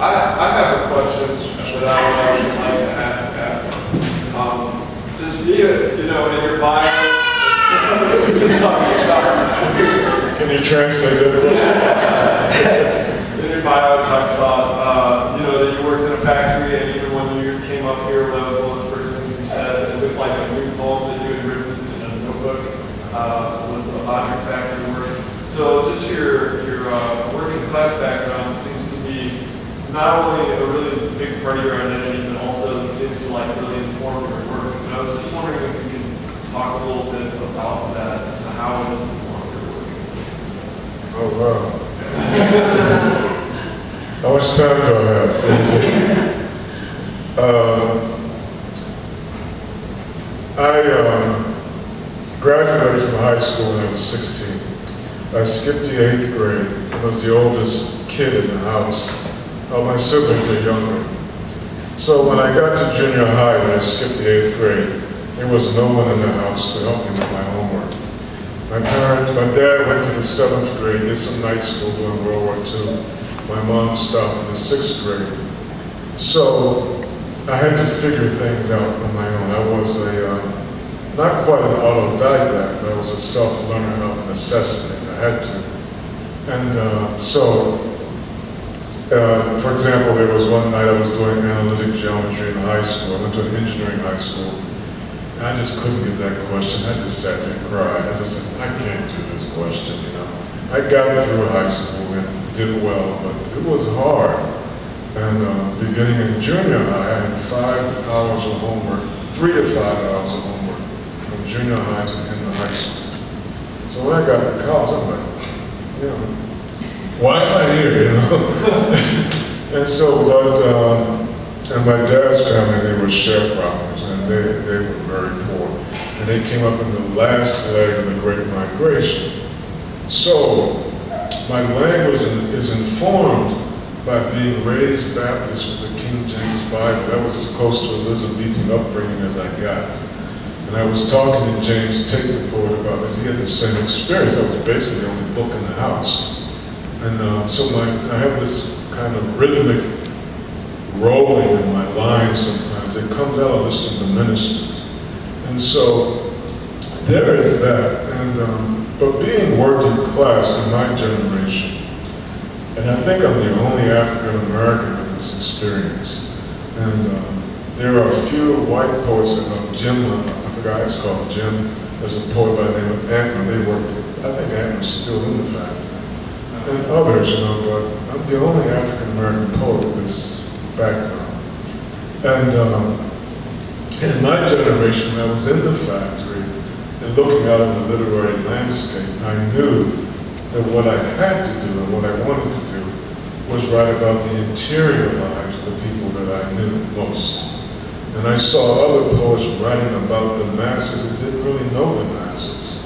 I have a question that I would actually like to ask after. Just you know, in your bio, can you translate it? In your bio, it talks about you know, that you worked in a factory, and even when you came up here, that was one of the first things you said. It looked like a new poem that you had written in a notebook was about your factory work. So just your working class background seems to be not only a really big part of your identity, but also it seems to like really inform your work. And I was just wondering if you can talk a little bit about that, and how it has informed your work. Oh, wow. How much time do I have? I graduated from high school when I was 16. I skipped the 8th grade. I was the oldest kid in the house. All my siblings are younger. So when I got to junior high and I skipped the 8th grade, there was no one in the house to help me with my homework. My dad went to the 7th grade, did some night school during World War II. My mom stopped in the 6th grade. So I had to figure things out on my own. I was not quite an autodidact, but I was a self-learner out of necessity. I had to. And for example, there was one night I was doing analytic geometry in high school. I went to an engineering high school. And I just couldn't get that question. I just sat there and cried. I just said, I can't do this question, you know. I got through high school and did well, but it was hard. And beginning in junior high, I had 5 hours of homework, 3 to 5 hours of homework from junior high to the end of high school. So when I got to college, I'm like, you know, why am I here, you know? And so, and my dad's family, they were sharecroppers, and they were very poor. And they came up in the last leg of the Great Migration. So, my language is informed by being raised Baptist with the King James Bible. That was as close to Elizabethan upbringing as I got. And I was talking to James Tate, the poet, about this. He had the same experience. I was basically the only book in the house. And so I have this kind of rhythmic rolling in my lines sometimes. It comes out of listening to ministers. And so there is that. And but being working class in my generation, and I think I'm the only African American with this experience. And there are a few white poets that know. Jim, I forgot it's called Jim. There's a poet by the name of Antman. They worked. I think Antman's still in the factory. And others, you know, but I'm the only African American poet with this background. And in my generation, when I was in the factory and looking out on the literary landscape, I knew that what I had to do and what I wanted to do was write about the interior lives of the people that I knew most. And I saw other poets writing about the masses who didn't really know the masses.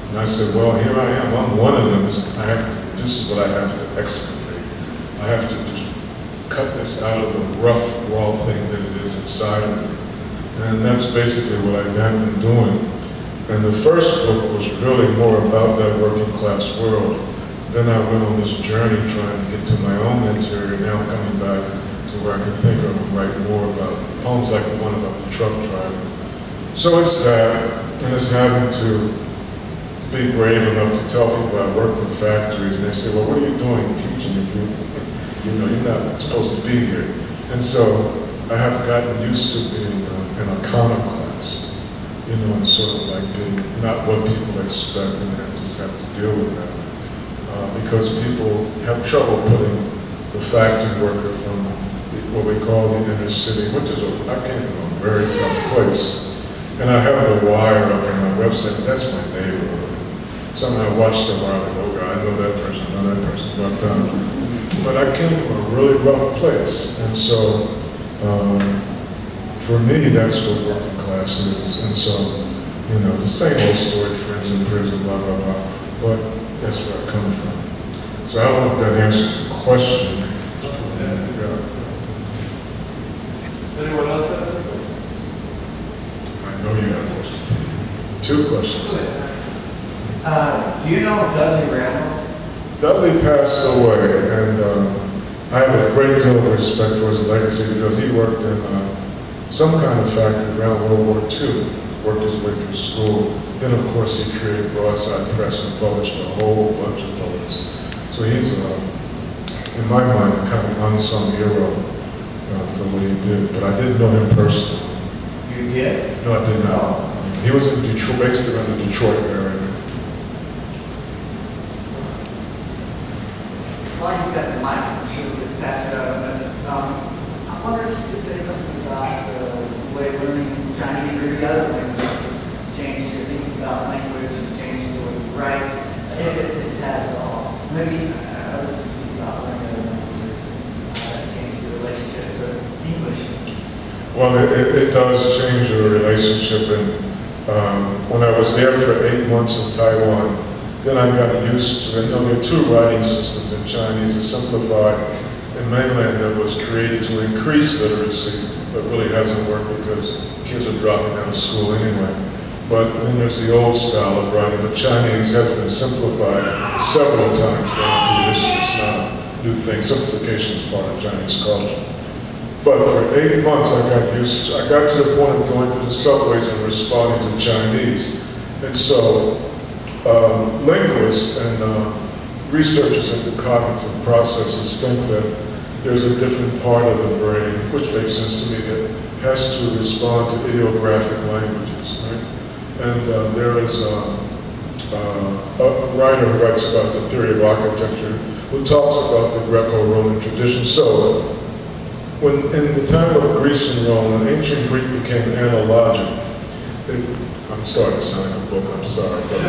And I said, well, here I am. I'm one of them. This is what I have to excavate. I have to just cut this out of the rough, raw thing that it is inside of me. And that's basically what I have been doing. And the first book was really more about that working class world. Then I went on this journey trying to get to my own interior. Now I'm coming back to where I can think of and write more about poems like the one about the truck driver. So it's that, and it's having to be brave enough to tell people I worked in factories, and they say, well, what are you doing teaching if you know, you're not supposed to be here? And so I have gotten used to being an iconoclast, you know, and sort of like being not what people expect, and I just have to deal with that. Because people have trouble putting the factory worker from what we call the inner city, which is, I came from a very tough place. And I have the wire up on my website, but that's my neighborhood. Somehow I watched a while and oh God, I know that person, I know that person. But I came from a really rough place. And so, for me, that's what working class is. And so, you know, the same old story, friends in prison, blah, blah, blah. But that's where I come from. So I don't know if that answers the question. Yeah. Does anyone else have any questions? I know you have questions. 2 questions. Do you know Dudley Randall? Dudley passed away, and I have a great deal of respect for his legacy because he worked in some kind of factory around World War II, worked his way through school. Then, of course, he created Broadside Press and published a whole bunch of poets. So he's, in my mind, a kind of unsung hero for what he did. But I didn't know him personally. You did? No, I did not. He was in Detroit, based around the Detroit area. While you've got the mic, I'm sure we can pass it out. But I wonder if you could say something about the way learning Chinese or the other languages has changed your thinking about language and changed the way you write, if it has at all. Maybe I was just thinking about learning other languages and how that changed your relationship to English. Well, it does change your relationship. And when I was there for 8 months in Taiwan, then I got used to it. You know, there are two writing systems in Chinese, a simplified and mainland that was created to increase literacy, but really hasn't worked because kids are dropping out of school anyway. But then there's the old style of writing, but Chinese has been simplified several times down through history. It's not a new thing. Simplification is part of Chinese culture. But for 8 months I got to the point of going through the subways and responding to Chinese. And so linguists and researchers into cognitive processes think that there's a different part of the brain, which makes sense to me, that has to respond to ideographic languages, right? And there is a writer who writes about the theory of architecture who talks about the Greco-Roman tradition. So, when in the time of Greece and Rome, when ancient Greek became analogic, I'm starting to sound like a book, I'm sorry. But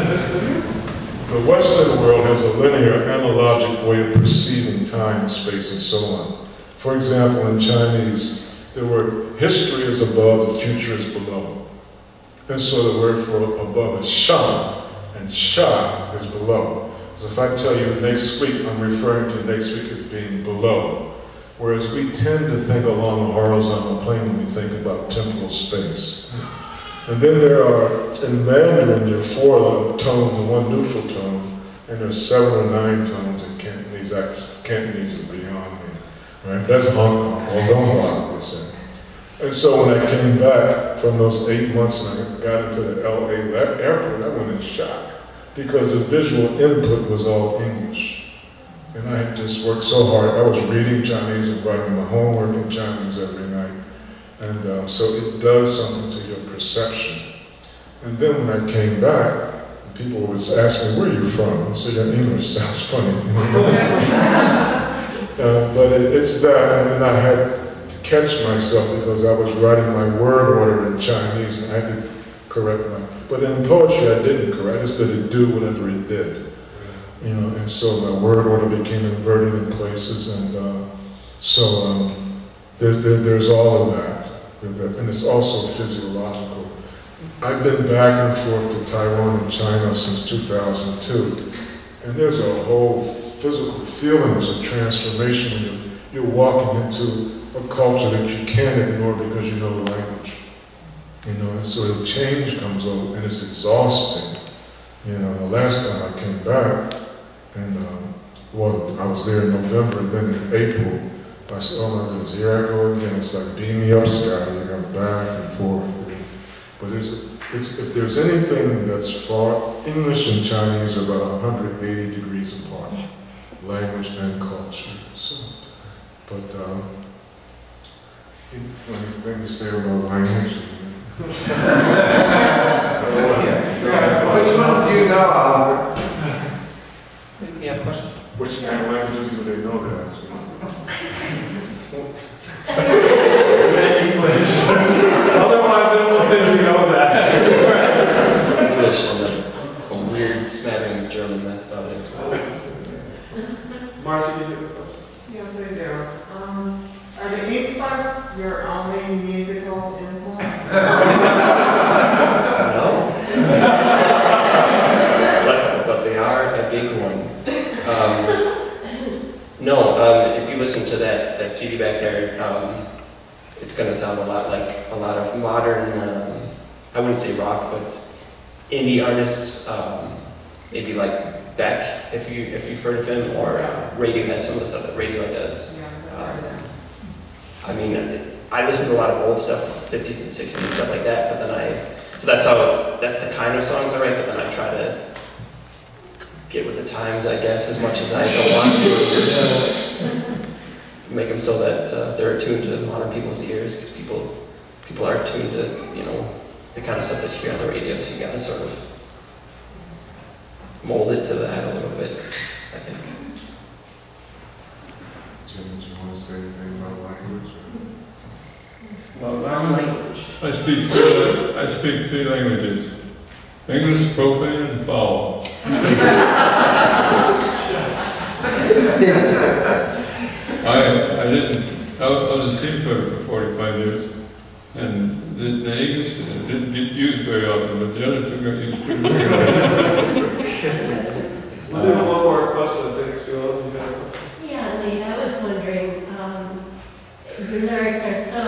the Western world has a linear, analogic way of perceiving time, space, and so on. For example, in Chinese, the word history is above, the future is below. And so the word for above is shan, and sha is below. So if I tell you next week, I'm referring to next week as being below. Whereas we tend to think along a horizontal plane when we think about temporal space. And then there are, in Mandarin, there are 4 tones and 1 neutral tone, and there's 7 or 9 tones in Cantonese. Cantonese is beyond me, right? That's Hong Kong, or Long Kong, they say. And so when I came back from those 8 months and I got into the LA airport, I went in shock because the visual input was all English. And I had just worked so hard. I was reading Chinese and writing my homework in Chinese every night. And so it does something to your perception. And then when I came back, people would ask me, where are you from? I said, your English sounds funny. But it's that, and then I had to catch myself because I was writing my word order in Chinese and I had to correct but in poetry I didn't correct, I just let it do whatever it did. You know, and so my word order became inverted in places, and so there's all of that, and it's also physiological. I've been back and forth to Taiwan and China since 2002, and there's a whole physical feelings of transformation when you're walking into a culture that you can't ignore because you know the language. You know, and so the change comes over, and it's exhausting. You know, the last time I came back, and well, I was there in November, and then in April, I said, oh my goodness, here I go again. It's like beam me up, Scotty. You go back and forth. But if there's anything that's far, English and Chinese are about 180 degrees apart, language and culture. So, but anything to say about language? Which ones do you know, Albert? You have a question? Which kind of languages do they know that? English. Otherwise, I don't think you know that. English and a weird smattering of German, that's about it. Marcy, do you have a question? Yes, I do. Are the Ink Spots your only musical influence? No. but they are a big one. No, if you listen to that CD back there, it's going to sound a lot like a lot of modern, I wouldn't say rock, but indie artists, maybe like Beck, if you've heard of him, or Radiohead, some of the stuff that Radiohead does. Yeah. I mean, I listen to a lot of old stuff, 50s and 60s, stuff like that, but then so that's the kind of songs I write, but then I try to get with the times, I guess, as much as I don't want to. Make them so that they're attuned to modern people's ears, because people are attuned to, the kind of stuff that you hear on the radio, so you gotta sort of mold it to that a little bit, I think. Jim, did you want to say anything about language? Well, language, I speak three languages. English, profane, and foul. I was a steamfitter for 45 years, and the English didn't get used very often, but the other two got used pretty regularly. We'll do one more question, I think, Sue. Yeah, Lee, I was wondering, your lyrics are so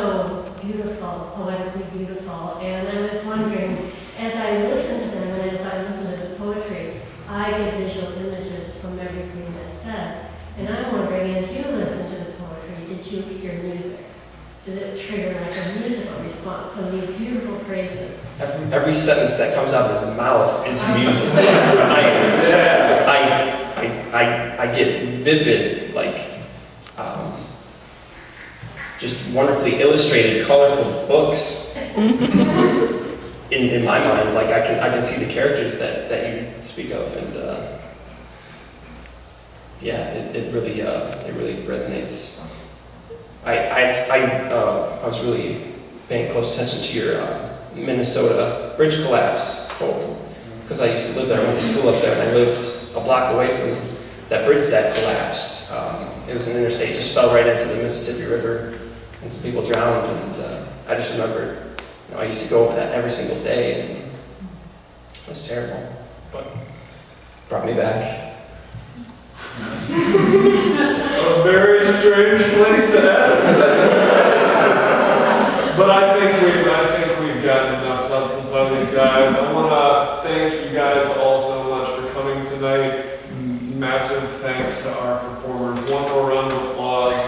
beautiful, poetically beautiful, and I was wondering, as I listen to them and as I listen to the poetry, I get visual images from everything that's said. And I'm wondering, as you listen to the poetry, did you hear music? Did it trigger like a musical response? So these beautiful phrases. Every sentence that comes out of his mouth is music. I get vivid, like, just wonderfully illustrated, colorful books in my mind. Like I can see the characters that you speak of, and it really resonates. I was really paying close attention to your Minnesota bridge collapse poem, because I used to live there. I went to school up there, and I lived a block away from that bridge that collapsed. It was an interstate, just fell right into the Mississippi River, and some people drowned. And I just remember, I used to go over that every single day, and it was terrible, but it brought me back. A very strange place to end. But I think we've gotten enough substance out of these guys. I want to thank you guys all so much for coming tonight. Massive thanks to our performers. One more round of applause.